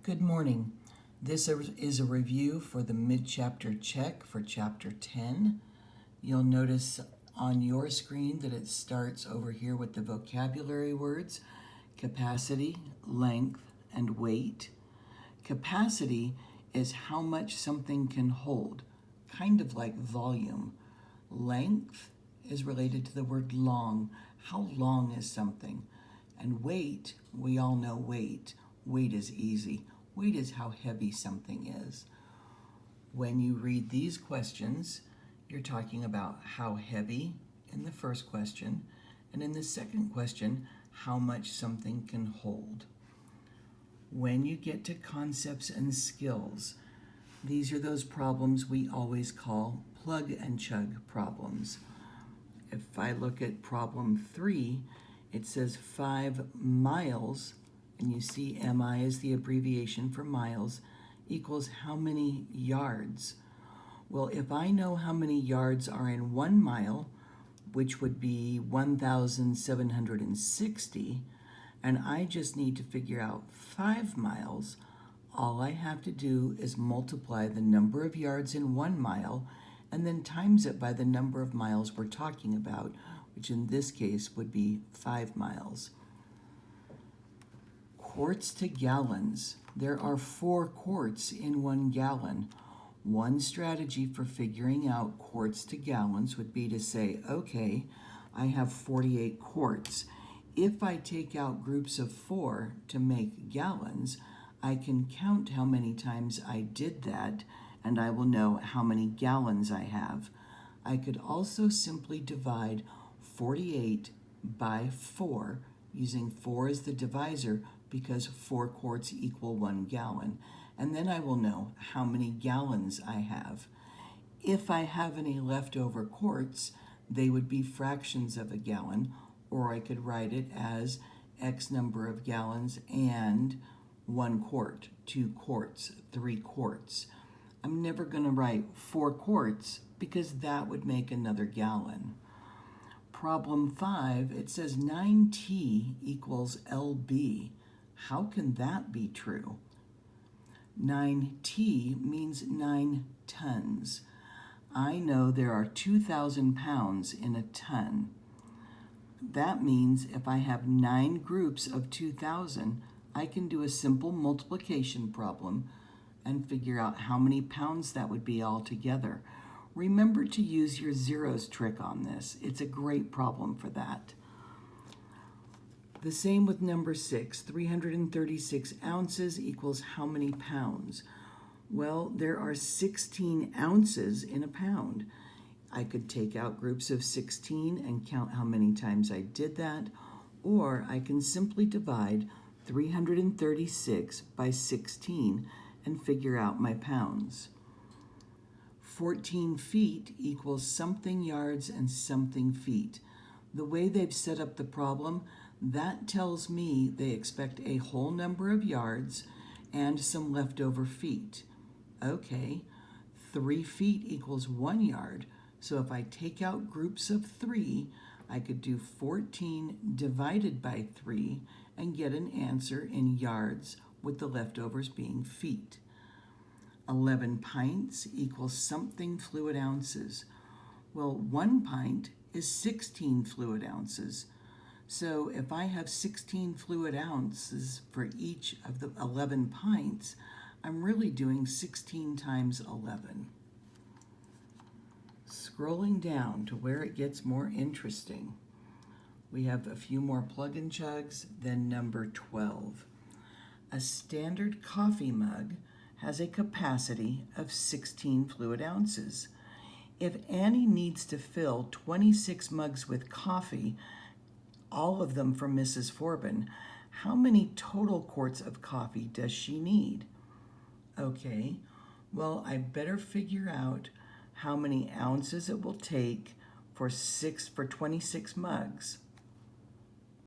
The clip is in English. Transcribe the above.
Good morning. This is a review for the mid-chapter check for Chapter 10. You'll notice on your screen that it starts over here with the vocabulary words, capacity, length, and weight. Capacity is how much something can hold, kind of like volume. Length is related to the word long. How long is something? And weight, we all know weight. Weight is easy. Weight is how heavy something is. When you read these questions, you're talking about how heavy in the first question, and in the second question, how much something can hold. When you get to concepts and skills, these are those problems we always call plug and chug problems. If I look at problem 3, it says 5 miles, and you see MI is the abbreviation for miles, equals how many yards? Well, if I know how many yards are in 1 mile, which would be 1,760, and I just need to figure out 5 miles, all I have to do is multiply the number of yards in 1 mile and then times it by the number of miles we're talking about, which in this case would be 5 miles. Quarts to gallons. There are 4 quarts in 1 gallon. One strategy for figuring out quarts to gallons would be to say, okay, I have 48 quarts. If I take out groups of 4 to make gallons, I can count how many times I did that, and I will know how many gallons I have. I could also simply divide 48 by 4, using 4 as the divisor, because 4 quarts equal 1 gallon. And then I will know how many gallons I have. If I have any leftover quarts, they would be fractions of a gallon, or I could write it as X number of gallons and 1 quart, 2 quarts, 3 quarts. I'm never going to write 4 quarts because that would make another gallon. Problem 5, it says 9T equals LB. How can that be true? 9T means 9 tons. I know there are 2,000 pounds in a ton. That means if I have 9 groups of 2,000, I can do a simple multiplication problem and figure out how many pounds that would be altogether. Remember to use your zeros trick on this. It's a great problem for that. The same with number 6, 336 ounces equals how many pounds? Well, there are 16 ounces in a pound. I could take out groups of 16 and count how many times I did that, or I can simply divide 336 by 16 and figure out my pounds. 14 feet equals something yards and something feet. The way they've set up the problem, that tells me they expect a whole number of yards and some leftover feet. Okay, 3 feet equals 1 yard, so if I take out groups of 3, I could do 14 divided by 3 and get an answer in yards with the leftovers being feet. 11 pints equals something fluid ounces. Well, 1 pint is 16 fluid ounces. So if I have 16 fluid ounces for each of the 11 pints, I'm really doing 16 times 11. Scrolling down to where it gets more interesting, we have a few more plug and chugs, then number 12. A standard coffee mug has a capacity of 16 fluid ounces. If Annie needs to fill 26 mugs with coffee, all of them from Mrs. Forbin, how many total quarts of coffee does she need? Okay, well, I better figure out how many ounces it will take for 26 mugs.